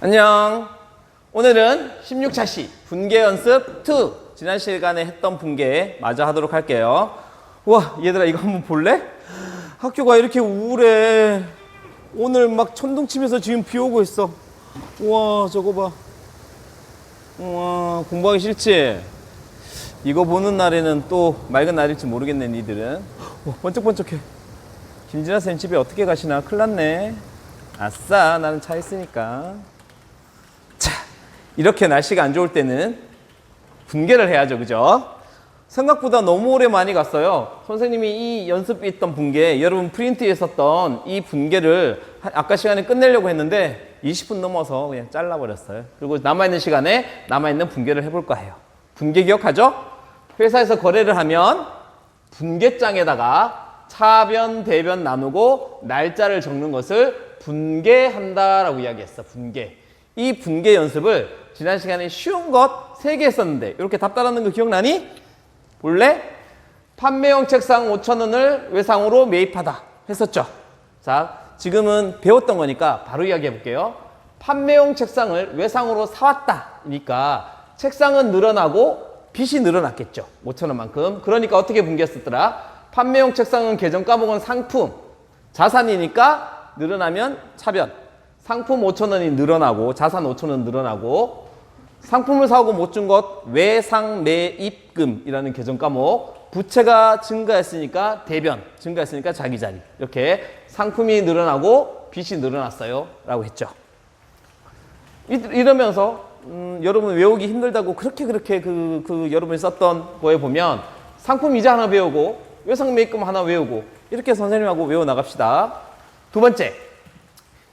안녕. 오늘은 16차시 분계 연습 2 지난 시간에 했던 분계 마저 하도록 할게요. 우와, 얘들아 이거 한번 볼래? 학교가 이렇게 우울해. 오늘 막 천둥치면서 지금 비 오고 있어. 우와, 저거 봐. 우와, 공부하기 싫지? 이거 보는 날에는 또 맑은 날일지 모르겠네. 니들은. 우와, 번쩍번쩍해. 김진아 쌤 집에 어떻게 가시나? 큰일 났네. 아싸, 나는 차 있으니까. 자, 이렇게 날씨가 안 좋을 때는 분계를 해야죠, 그죠? 생각보다 너무 오래 많이 갔어요. 선생님이 이 연습에 있던 분계, 여러분 프린트에 썼던 이 분계를 아까 시간에 끝내려고 했는데 20분 넘어서 그냥 잘라버렸어요. 그리고 남아있는 시간에 남아있는 분계를 해볼까 해요. 분계 기억하죠? 회사에서 거래를 하면 분계장에다가 차변, 대변 나누고 날짜를 적는 것을 분계한다라고 이야기했어. 분계. 이 분계 연습을 지난 시간에 쉬운 것 3개 했었는데 이렇게 답 따라하는 거 기억나니? 볼래? 판매용 책상 5,000원을 외상으로 매입하다 했었죠. 자, 지금은 배웠던 거니까 바로 이야기해 볼게요. 판매용 책상을 외상으로 사왔다니까 책상은 늘어나고 빚이 늘어났겠죠. 5,000원만큼. 그러니까 어떻게 분계했었더라? 판매용 책상은 계정 까먹은 상품, 자산이니까 늘어나면 차변. 상품 5,000원이 늘어나고 자산 5,000원 늘어나고 상품을 사고 못 준 것 외상 매입금이라는 계정 과목, 부채가 증가했으니까 대변, 증가했으니까 자기 자리. 이렇게 상품이 늘어나고 빚이 늘어났어요 라고 했죠. 이러면서 여러분 외우기 힘들다고 그렇게 여러분이 썼던 거에 보면 상품 이자 하나 배우고 외상 매입금 하나 외우고 이렇게 선생님하고 외워 나갑시다. 두 번째,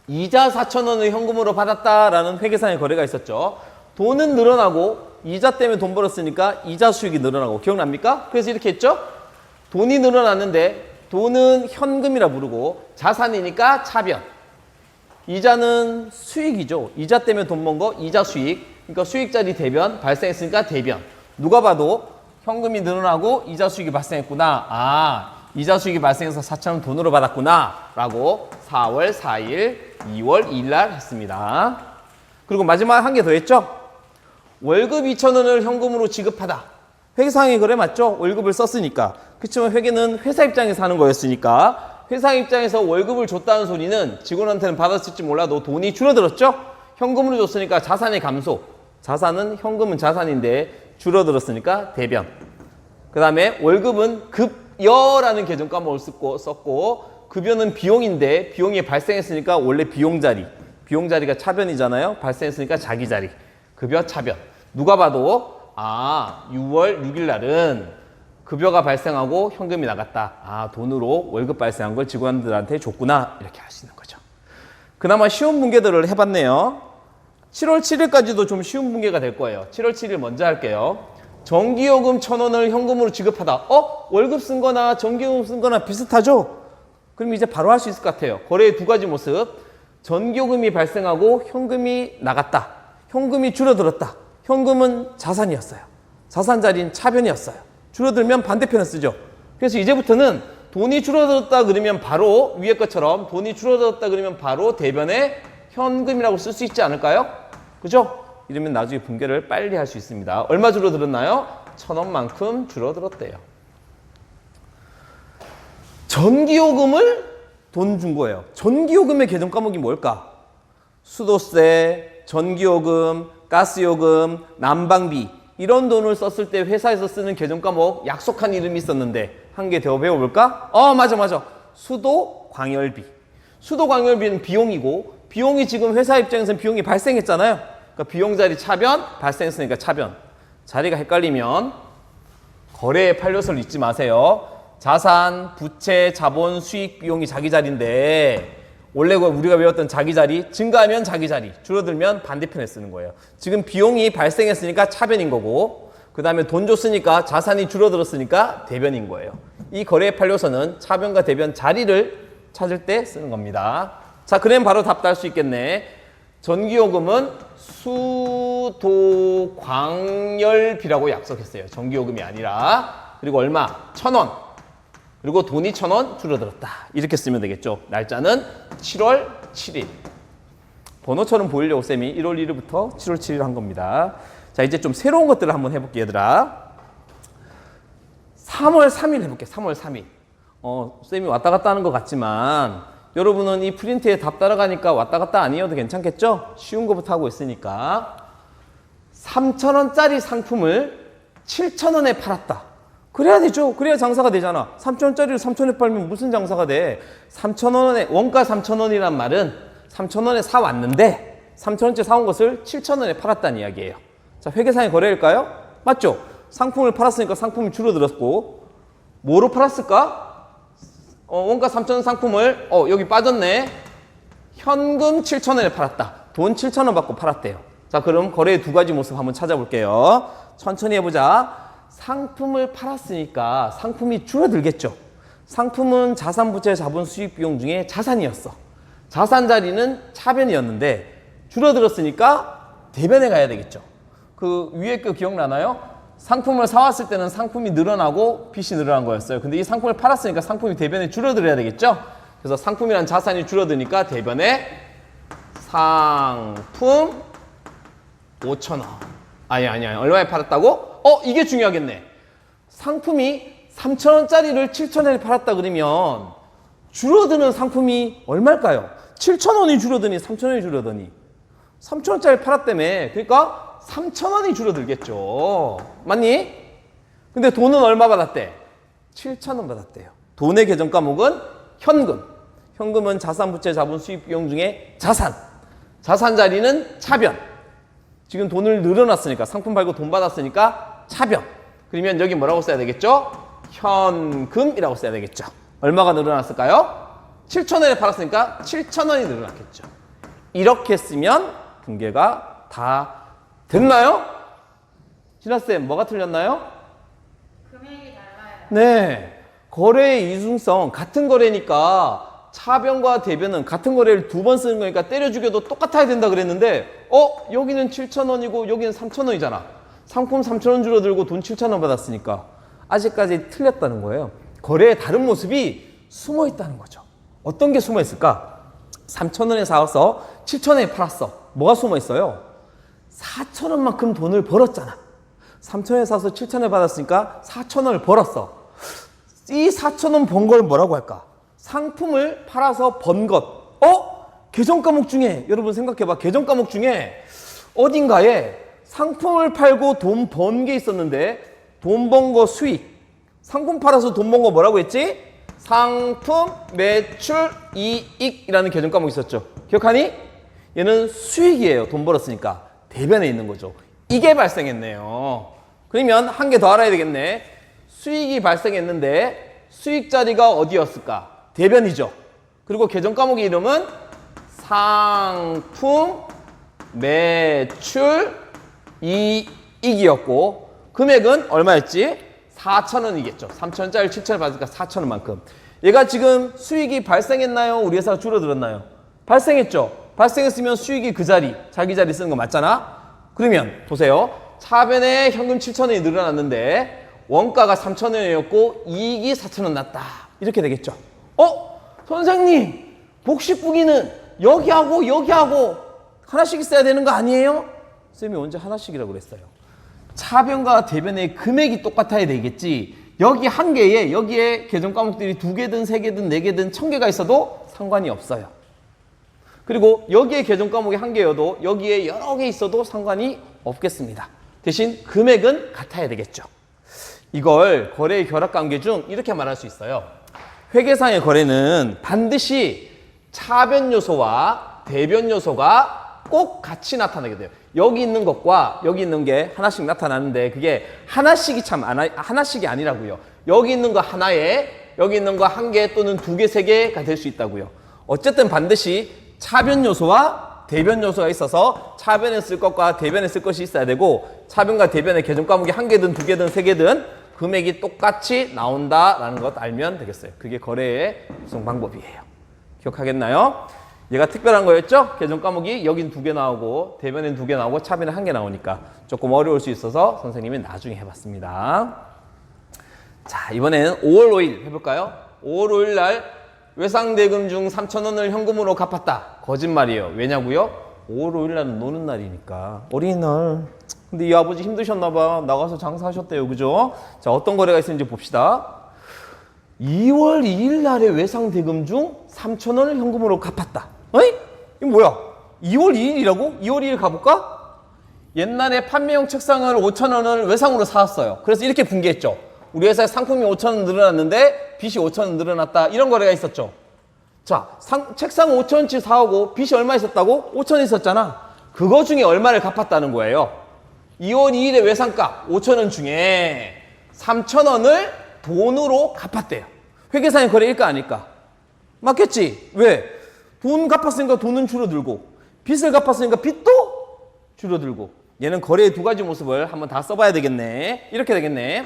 이자 4,000원을 현금으로 받았다라는 회계상의 거래가 있었죠. 돈은 늘어나고 이자 때문에 돈 벌었으니까 이자 수익이 늘어나고 기억납니까? 그래서 이렇게 했죠. 돈이 늘어났는데 돈은 현금이라 부르고 자산이니까 차변. 이자는 수익이죠. 이자 때문에 돈 번 거 이자 수익. 그러니까 수익자리 대변 발생했으니까 대변. 누가 봐도 현금이 늘어나고 이자 수익이 발생했구나. 아, 이자 수익이 발생해서 4,000원 돈으로 받았구나 라고 4월 4일, 2월 2일 날 했습니다. 그리고 마지막 한 개 더 했죠. 월급 2,000원을 현금으로 지급하다. 회계상의 거래 맞죠? 월급을 썼으니까. 그렇지만 회계는 회사 입장에서 하는 거였으니까 회사 입장에서 월급을 줬다는 소리는 직원한테는 받았을지 몰라도 돈이 줄어들었죠? 현금으로 줬으니까 자산의 감소. 자산은 현금은 자산인데 줄어들었으니까 대변. 그 다음에 월급은 급여라는 계정 과목을 썼고 급여는 비용인데 비용이 발생했으니까 원래 비용 자리. 비용 자리가 차변이잖아요. 발생했으니까 자기 자리. 급여 차변. 누가 봐도 6월 6일 날은 급여가 발생하고 현금이 나갔다. 돈으로 월급 발생한 걸 직원들한테 줬구나. 이렇게 할 수 있는 거죠. 그나마 쉬운 분계들을 해봤네요. 7월 7일까지도 좀 쉬운 분계가 될 거예요. 7월 7일 먼저 할게요. 전기요금 1,000원을 현금으로 지급하다. 월급 쓴 거나 전기요금 쓴 거나 비슷하죠? 그럼 이제 바로 할 수 있을 것 같아요. 거래의 두 가지 모습. 전기요금이 발생하고 현금이 나갔다. 현금이 줄어들었다. 현금은 자산이었어요. 자산 자리는 차변이었어요. 줄어들면 반대편을 쓰죠. 그래서 이제부터는 돈이 줄어들었다 그러면 바로 위에 것처럼 돈이 줄어들었다 그러면 바로 대변에 현금이라고 쓸 수 있지 않을까요? 그죠? 이러면 나중에 분계를 빨리 할 수 있습니다. 얼마 줄어들었나요? 1,000원만큼 줄어들었대요. 전기요금을 돈 준 거예요. 전기요금의 계정 과목이 뭘까? 수도세, 전기요금, 가스요금, 난방비 이런 돈을 썼을 때 회사에서 쓰는 계정 과목 약속한 이름이 있었는데 한 개 더 배워볼까? 맞아. 수도광열비. 수도광열비는 비용이고 비용이 지금 회사 입장에서는 비용이 발생했잖아요. 그러니까 비용 자리 차변, 발생했으니까 차변. 자리가 헷갈리면 거래의 판료서를 잊지 마세요. 자산, 부채, 자본, 수익, 비용이 자기 자리인데 원래 우리가 배웠던 자기 자리, 증가하면 자기 자리, 줄어들면 반대편에 쓰는 거예요. 지금 비용이 발생했으니까 차변인 거고 그 다음에 돈 줬으니까 자산이 줄어들었으니까 대변인 거예요. 이 거래의 판료서는 차변과 대변 자리를 찾을 때 쓰는 겁니다. 자, 그러면 바로 답 달 수 있겠네. 전기요금은 수도광열비라고 약속했어요. 전기요금이 아니라. 그리고 얼마? 1,000원. 그리고 돈이 1,000원 줄어들었다. 이렇게 쓰면 되겠죠. 날짜는 7월 7일. 번호처럼 보이려고 쌤이 1월 1일부터 7월 7일 한 겁니다. 자, 이제 좀 새로운 것들을 한번 해볼게요, 얘들아. 3월 3일 해볼게요. 3월 3일. 쌤이 왔다 갔다 하는 것 같지만 여러분은 이 프린트에 답 따라가니까 왔다 갔다 아니어도 괜찮겠죠? 쉬운 거부터 하고 있으니까. 3,000원짜리 상품을 7,000원에 팔았다. 그래야 되죠. 그래야 장사가 되잖아. 3,000원짜리를 3,000원에 팔면 무슨 장사가 돼? 3,000원에, 원가 3,000원이란 말은 3,000원에 사왔는데 3,000원째 사온 것을 7,000원에 팔았다는 이야기예요. 자, 회계상의 거래일까요? 맞죠? 상품을 팔았으니까 상품이 줄어들었고 뭐로 팔았을까? 원가 3,000원 상품을 여기 빠졌네. 현금 7,000원에 팔았다. 돈 7,000원 받고 팔았대요. 자, 그럼 거래의 두 가지 모습 한번 찾아볼게요. 천천히 해보자. 상품을 팔았으니까 상품이 줄어들겠죠. 상품은 자산부채 자본 수익 비용 중에 자산이었어. 자산 자리는 차변이었는데 줄어들었으니까 대변에 가야 되겠죠. 그 위에 거 기억나나요? 상품을 사왔을 때는 상품이 늘어나고 빚이 늘어난 거였어요. 근데 이 상품을 팔았으니까 상품이 대변에 줄어들어야 되겠죠. 그래서 상품이란 자산이 줄어드니까 대변에 상품 5,000원. 아니 얼마에 팔았다고? 이게 중요하겠네. 상품이 3,000원짜리를 7,000원에 팔았다 그러면 줄어드는 상품이 얼마일까요? 7,000원이 줄어드니 3,000원이 줄어드니 3,000원짜리 팔았다며. 그러니까 3,000원이 줄어들겠죠. 맞니? 근데 돈은 얼마 받았대? 7,000원 받았대요. 돈의 계정 과목은 현금. 현금은 자산부채 자본 수익 비용 중에 자산. 자산 자리는 차변. 지금 돈을 늘어났으니까 상품 팔고 돈 받았으니까 차변. 그러면 여기 뭐라고 써야 되겠죠? 현금이라고 써야 되겠죠. 얼마가 늘어났을까요? 7,000원에 팔았으니까 7,000원이 늘어났겠죠. 이렇게 쓰면 분계가 다 됐나요? 진아쌤, 뭐가 틀렸나요? 금액이 달라요. 네. 거래의 이중성, 같은 거래니까 차변과 대변은 같은 거래를 두 번 쓰는 거니까 때려 죽여도 똑같아야 된다 그랬는데 여기는 7,000원이고 여기는 3,000원이잖아. 상품 3,000원 줄어들고 돈 7,000원 받았으니까 아직까지 틀렸다는 거예요. 거래의 다른 모습이 숨어 있다는 거죠. 어떤 게 숨어 있을까? 3,000원에 사와서 7,000원에 팔았어. 뭐가 숨어 있어요? 4,000원만큼 돈을 벌었잖아. 3,000원에 사서 7,000원에 받았으니까 4,000원을 벌었어. 이 4,000원 번 걸 뭐라고 할까? 상품을 팔아서 번 것. 계정 과목 중에 여러분 생각해봐. 계정 과목 중에 어딘가에 상품을 팔고 돈 번 게 있었는데 돈 번 거 수익. 상품 팔아서 돈 번 거 뭐라고 했지? 상품, 매출, 이익이라는 계정 과목이 있었죠. 기억하니? 얘는 수익이에요. 돈 벌었으니까. 대변에 있는 거죠. 이게 발생했네요. 그러면 한 개 더 알아야 되겠네. 수익이 발생했는데 수익 자리가 어디였을까? 대변이죠. 그리고 계정 과목의 이름은 상품, 매출, 이익이었고 금액은 얼마였지? 4,000원이겠죠. 3,000원짜리 7,000원 받으니까 4,000원만큼. 얘가 지금 수익이 발생했나요? 우리 회사가 줄어들었나요? 발생했죠. 발생했으면 수익이 그 자리, 자기 자리 쓰는 거 맞잖아? 그러면 보세요. 차변에 현금 7,000원이 늘어났는데 원가가 3,000원이었고 이익이 4,000원 났다. 이렇게 되겠죠. 선생님, 복식부기는 여기하고 하나씩 있어야 되는 거 아니에요? 쌤이 언제 하나씩이라고 그랬어요? 차변과 대변의 금액이 똑같아야 되겠지. 여기 한 개에 여기에 계정 과목들이 2개든 3개든 4개든 1,000개가 있어도 상관이 없어요. 그리고 여기에 계정 과목이 한 개여도 여기에 여러 개 있어도 상관이 없겠습니다. 대신 금액은 같아야 되겠죠. 이걸 거래의 결합관계 중 이렇게 말할 수 있어요. 회계상의 거래는 반드시 차변 요소와 대변 요소가 꼭 같이 나타나게 돼요. 여기 있는 것과 여기 있는 게 하나씩 나타나는데 그게 하나씩이 아니라고요. 여기 있는 거 하나에 여기 있는 거 한 개 또는 2개, 3개가 될 수 있다고요. 어쨌든 반드시 차변 요소와 대변 요소가 있어서 차변에 쓸 것과 대변에 쓸 것이 있어야 되고 차변과 대변의 계정 과목이 한 개든 2개든 3개든 금액이 똑같이 나온다라는 것 알면 되겠어요. 그게 거래의 구성 방법이에요. 기억하겠나요? 얘가 특별한 거였죠? 계정 과목이 여긴 2개 나오고 대변엔 2개 나오고 차변엔 1개 나오니까 조금 어려울 수 있어서 선생님이 나중에 해봤습니다. 자, 이번에는 5월 5일 해볼까요? 5월 5일 날 외상대금 중 3,000원을 현금으로 갚았다. 거짓말이에요. 왜냐고요? 5월 5일 날은 노는 날이니까 어린이날. 근데 이 아버지 힘드셨나 봐. 나가서 장사하셨대요. 그죠? 자, 어떤 거래가 있었는지 봅시다. 2월 2일 날에 외상 대금 중 3,000원을 현금으로 갚았다. 어이? 이거 뭐야? 2월 2일이라고? 2월 2일 가볼까? 옛날에 판매용 책상을 5,000원을 외상으로 사왔어요. 그래서 이렇게 분개했죠. 우리 회사에 상품이 5,000원 늘어났는데 빚이 5,000원 늘어났다. 이런 거래가 있었죠. 자, 책상 5,000원치 사오고 빚이 얼마 있었다고? 5,000원 있었잖아. 그거 중에 얼마를 갚았다는 거예요. 2월 2일의 외상값 5,000원 중에 3,000원을 돈으로 갚았대요. 회계상의 거래일까 아닐까? 맞겠지? 왜? 돈 갚았으니까 돈은 줄어들고 빚을 갚았으니까 빚도 줄어들고. 얘는 거래의 두 가지 모습을 한번 다 써봐야 되겠네. 이렇게 되겠네.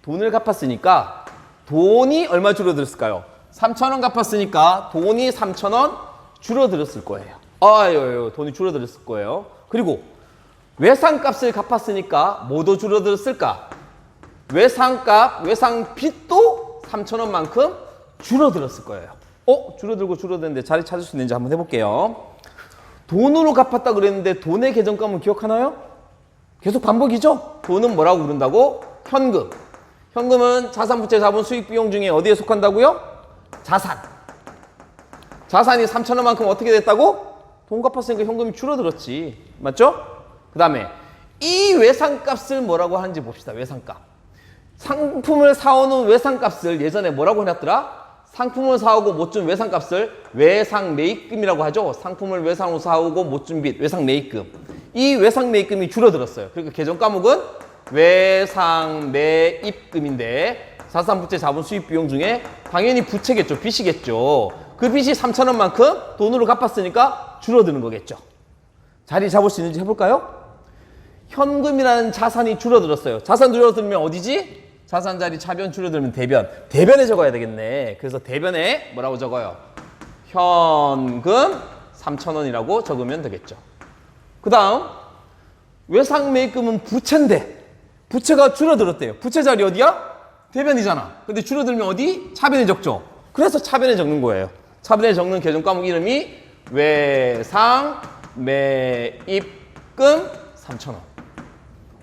돈을 갚았으니까 돈이 얼마 줄어들었을까요? 3,000원 갚았으니까 돈이 3,000원 줄어들었을 거예요. 아유, 돈이 줄어들었을 거예요. 그리고 외상값을 갚았으니까 뭐도 줄어들었을까? 외상값, 외상빚도 3,000원만큼 줄어들었을 거예요. 줄어들고 줄어드는데 자리 찾을 수 있는지 한번 해볼게요. 돈으로 갚았다 그랬는데 돈의 계정값은 기억하나요? 계속 반복이죠? 돈은 뭐라고 부른다고? 현금. 현금은 자산부채 자본 수익 비용 중에 어디에 속한다고요? 자산. 자산이 3,000원만큼 어떻게 됐다고? 돈 갚았으니까 현금이 줄어들었지. 맞죠? 그 다음에 이 외상값을 뭐라고 하는지 봅시다. 외상값. 상품을 사오는 외상값을 예전에 뭐라고 해놨더라? 상품을 사오고 못 준 외상값을 외상매입금이라고 하죠. 상품을 외상으로 사오고 못 준 빚, 외상매입금. 이 외상매입금이 줄어들었어요. 그러니까 계정 과목은 외상매입금인데 자산부채 자본 수입 비용 중에 당연히 부채겠죠. 빚이겠죠. 그 빚이 3,000원만큼 돈으로 갚았으니까 줄어드는 거겠죠. 자리 잡을 수 있는지 해볼까요? 현금이라는 자산이 줄어들었어요. 자산 줄어들면 어디지? 자산 자리 차변 줄어들면 대변. 대변에 적어야 되겠네. 그래서 대변에 뭐라고 적어요? 현금 3,000원이라고 적으면 되겠죠. 그 다음 외상매입금은 부채인데 부채가 줄어들었대요. 부채 자리 어디야? 대변이잖아. 근데 줄어들면 어디? 차변에 적죠. 그래서 차변에 적는 거예요. 차변에 적는 계정 과목 이름이 외상매입금 3,000원.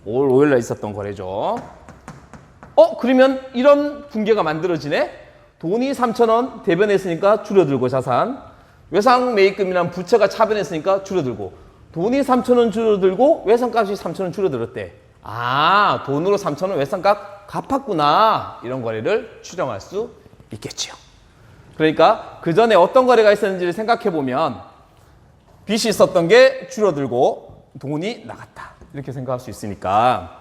5월 5일날 있었던 거래죠. 그러면 이런 분계가 만들어지네. 돈이 3,000원 대변했으니까 줄어들고 자산. 외상매입금이란 부채가 차변했으니까 줄어들고. 돈이 3,000원 줄어들고 외상값이 3,000원 줄어들었대. 아, 돈으로 3,000원 외상값 갚았구나. 이런 거래를 추정할 수 있겠지요. 그러니까 그 전에 어떤 거래가 있었는지를 생각해보면 빚이 있었던 게 줄어들고 돈이 나갔다. 이렇게 생각할 수 있으니까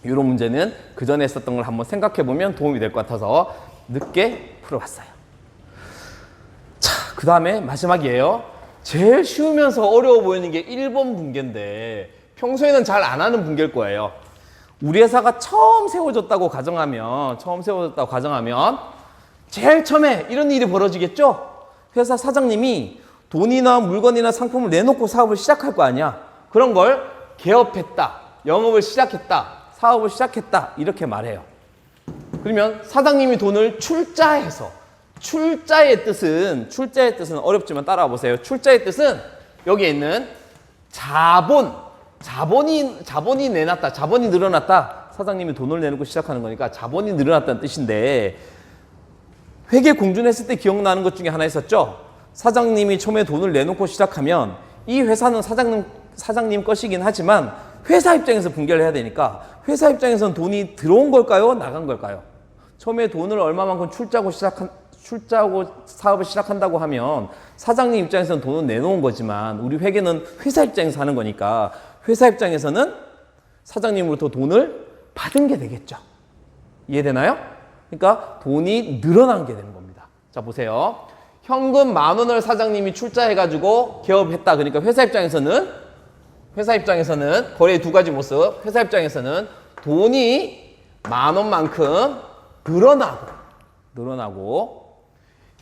이런 문제는 그 전에 했었던 걸 한번 생각해보면 도움이 될 것 같아서 늦게 풀어봤어요. 자, 그 다음에 마지막이에요. 제일 쉬우면서 어려워 보이는 게 1번 분계인데 평소에는 잘 안 하는 분계일 거예요. 우리 회사가 처음 세워졌다고 가정하면 제일 처음에 이런 일이 벌어지겠죠? 회사 사장님이 돈이나 물건이나 상품을 내놓고 사업을 시작할 거 아니야. 그런 걸 개업했다, 영업을 시작했다, 사업을 시작했다 이렇게 말해요. 그러면 사장님이 돈을 출자해서 출자의 뜻은 어렵지만 따라와 보세요. 출자의 뜻은 여기에 있는 자본이 내놨다, 자본이 늘어났다. 사장님이 돈을 내놓고 시작하는 거니까 자본이 늘어났다는 뜻인데 회계 공준했을 때 기억나는 것 중에 하나 있었죠. 사장님이 처음에 돈을 내놓고 시작하면 이 회사는 사장님 것이긴 하지만 회사 입장에서 분개를 해야 되니까 회사 입장에서는 돈이 들어온 걸까요? 나간 걸까요? 처음에 돈을 얼마만큼 출자하고 사업을 시작한다고 하면 사장님 입장에서는 돈을 내놓은 거지만 우리 회계는 회사 입장에서 하는 거니까 회사 입장에서는 사장님으로부터 돈을 받은 게 되겠죠. 이해되나요? 그러니까 돈이 늘어난 게 되는 겁니다. 자, 보세요. 현금 10,000원을 사장님이 출자해가지고 개업했다. 그러니까 회사 입장에서는 거래의 두 가지 모습. 회사 입장에서는 돈이 10,000원만큼 늘어나고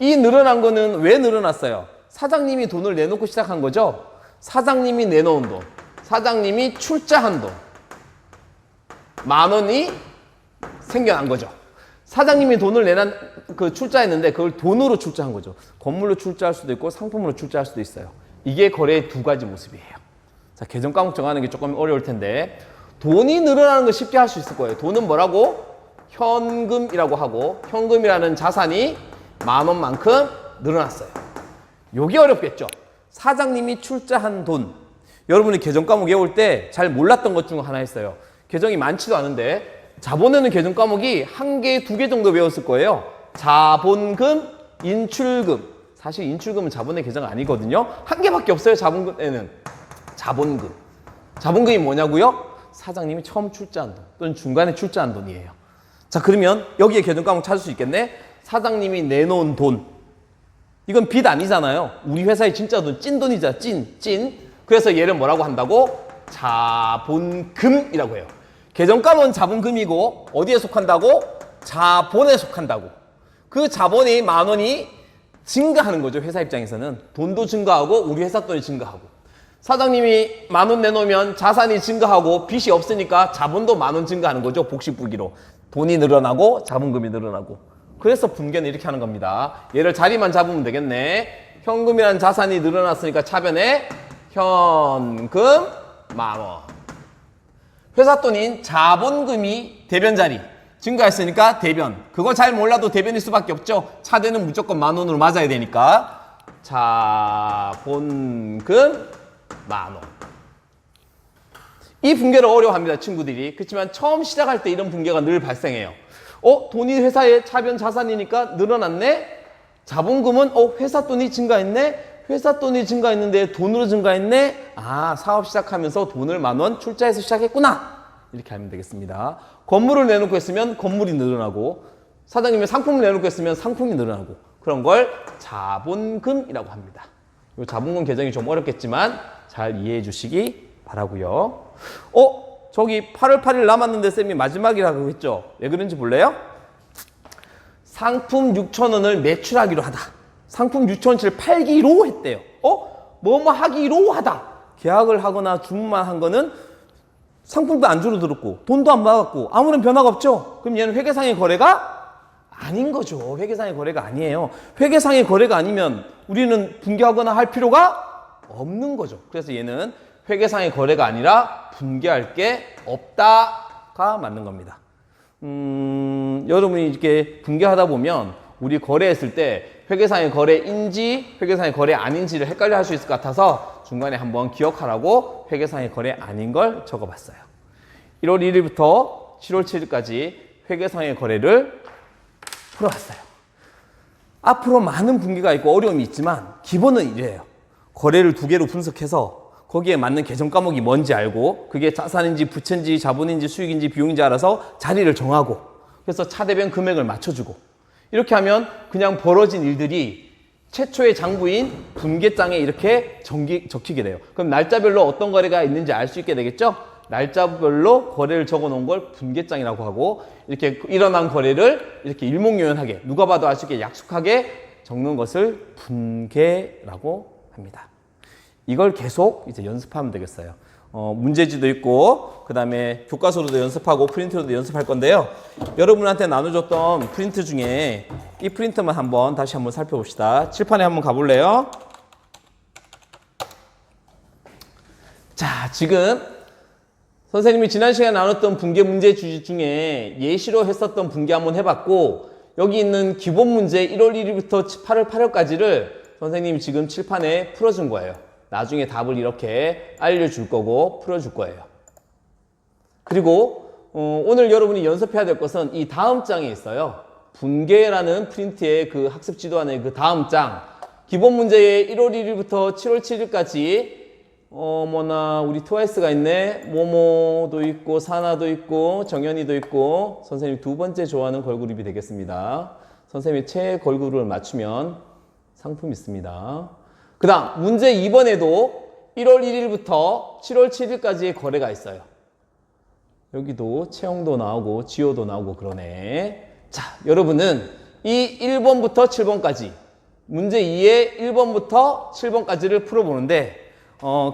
이 늘어난 거는 왜 늘어났어요? 사장님이 돈을 내놓고 시작한 거죠. 사장님이 내놓은 돈, 사장님이 출자한 돈 10,000원이 생겨난 거죠. 사장님이 돈을 출자했는데 그걸 돈으로 출자한 거죠. 건물로 출자할 수도 있고 상품으로 출자할 수도 있어요. 이게 거래의 두 가지 모습이에요. 자, 계정 과목 정하는 게 조금 어려울 텐데 돈이 늘어나는 거 쉽게 할 수 있을 거예요. 돈은 뭐라고? 현금이라고 하고 현금이라는 자산이 10,000원만큼 늘어났어요. 요게 어렵겠죠. 사장님이 출자한 돈. 여러분이 계정 과목 외울 때 잘 몰랐던 것 중 하나 있어요. 계정이 많지도 않은데 자본에는 계정 과목이 1개, 2개 정도 외웠을 거예요. 자본금, 인출금. 사실 인출금은 자본의 계정 아니거든요. 1개밖에 없어요. 자본금에는. 자본금. 자본금이 뭐냐고요? 사장님이 처음 출자한 돈 또는 중간에 출자한 돈이에요. 자, 그러면 여기에 계정 과목 찾을 수 있겠네. 사장님이 내놓은 돈. 이건 빚 아니잖아요. 우리 회사의 진짜 돈, 찐돈이잖아. 찐. 그래서 얘를 뭐라고 한다고? 자본금이라고 해요. 계정 과목은 자본금이고 어디에 속한다고? 자본에 속한다고. 그 자본이 10,000원이 증가하는 거죠. 회사 입장에서는. 돈도 증가하고 우리 회사 돈이 증가하고. 사장님이 10,000원 내놓으면 자산이 증가하고 빚이 없으니까 자본도 10,000원 증가하는 거죠. 복식부기로. 돈이 늘어나고 자본금이 늘어나고. 그래서 분계는 이렇게 하는 겁니다. 얘를 자리만 잡으면 되겠네. 현금이라는 자산이 늘어났으니까 차변에 현금 10,000원. 회사 돈인 자본금이 대변 자리 증가했으니까 대변. 그거 잘 몰라도 대변일 수밖에 없죠. 차대는 무조건 10,000원으로 맞아야 되니까. 자본금 10,000원. 이 분계를 어려워합니다. 친구들이. 그렇지만 처음 시작할 때 이런 분계가 늘 발생해요. 돈이 회사의 차변 자산이니까 늘어났네? 자본금은 회사 돈이 증가했네? 회사 돈이 증가했는데 돈으로 증가했네? 아, 사업 시작하면서 돈을 10,000원 출자해서 시작했구나. 이렇게 하면 되겠습니다. 건물을 내놓고 했으면 건물이 늘어나고 사장님이 상품을 내놓고 했으면 상품이 늘어나고 그런 걸 자본금이라고 합니다. 이 자본금 계정이 좀 어렵겠지만 잘 이해해 주시기 바라고요. 저기 8월 8일 남았는데 쌤이 마지막이라고 했죠? 왜 그런지 볼래요? 상품 6,000원을 매출하기로 하다. 상품 6,000원치를 팔기로 했대요. 뭐뭐 하기로 하다. 계약을 하거나 주문만 한 거는 상품도 안 줄어들었고 돈도 안 받았고 아무런 변화가 없죠. 그럼 얘는 회계상의 거래가 아닌 거죠. 회계상의 거래가 아니에요. 회계상의 거래가 아니면 우리는 분개하거나 할 필요가 없는 거죠. 그래서 얘는 회계상의 거래가 아니라 분개할 게 없다가 맞는 겁니다. 여러분이 이렇게 분개하다 보면 우리 거래했을 때 회계상의 거래인지 회계상의 거래 아닌지를 헷갈려 할 수 있을 것 같아서 중간에 한번 기억하라고 회계상의 거래 아닌 걸 적어봤어요. 1월 1일부터 7월 7일까지 회계상의 거래를 풀어봤어요. 앞으로 많은 분개가 있고 어려움이 있지만 기본은 이래요. 거래를 2개로 분석해서 거기에 맞는 계정 과목이 뭔지 알고 그게 자산인지 부채인지 자본인지 수익인지 비용인지 알아서 자리를 정하고 그래서 차대변 금액을 맞춰주고 이렇게 하면 그냥 벌어진 일들이 최초의 장부인 분계장에 이렇게 적히게 돼요. 그럼 날짜별로 어떤 거래가 있는지 알 수 있게 되겠죠? 날짜별로 거래를 적어 놓은 걸 분계장이라고 하고 이렇게 일어난 거래를 이렇게 일목요연하게 누가 봐도 알 수 있게 약속하게 적는 것을 분계라고 합니다. 이걸 계속 이제 연습하면 되겠어요. 문제지도 있고 그 다음에 교과서로도 연습하고 프린트로도 연습할 건데요. 여러분한테 나눠줬던 프린트 중에 이 프린트만 다시 한번 살펴봅시다. 칠판에 한번 가볼래요? 자, 지금 선생님이 지난 시간에 나눴던 분계 문제 주제 중에 예시로 했었던 분계 한번 해봤고 여기 있는 기본 문제 1월 1일부터 8월 8일까지를 선생님이 지금 칠판에 풀어준 거예요. 나중에 답을 이렇게 알려줄 거고 풀어줄 거예요. 그리고 오늘 여러분이 연습해야 될 것은 이 다음 장에 있어요. 분계라는 프린트의 그 학습 지도 안에 그 다음 장 기본 문제에 1월 1일부터 7월 7일까지 우리 트와이스가 있네. 모모도 있고 사나도 있고 정연이도 있고 선생님이 2번째 좋아하는 걸그룹이 되겠습니다. 선생님이 최애 걸그룹을 맞추면 상품 있습니다. 그 다음 문제 2번에도 1월 1일부터 7월 7일까지의 거래가 있어요. 여기도 채용도 나오고 지호도 나오고 그러네. 자, 여러분은 이 1번부터 7번까지 문제 2의 1번부터 7번까지를 풀어보는데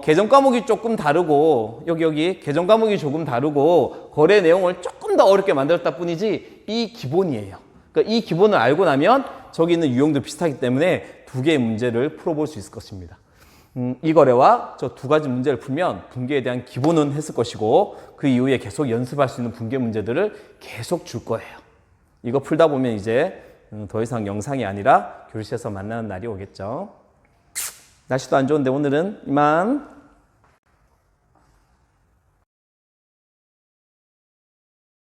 계정 과목이 조금 다르고 여기 계정 과목이 조금 다르고 거래 내용을 조금 더 어렵게 만들었다 뿐이지 이 기본이에요. 그러니까 이 기본을 알고 나면 저기 있는 유형도 비슷하기 때문에 2개의 문제를 풀어볼 수 있을 것입니다. 이 거래와 저 두 가지 문제를 풀면 분계에 대한 기본은 했을 것이고 그 이후에 계속 연습할 수 있는 분계 문제들을 계속 줄 거예요. 이거 풀다 보면 이제 더 이상 영상이 아니라 교실에서 만나는 날이 오겠죠. 날씨도 안 좋은데 오늘은 이만.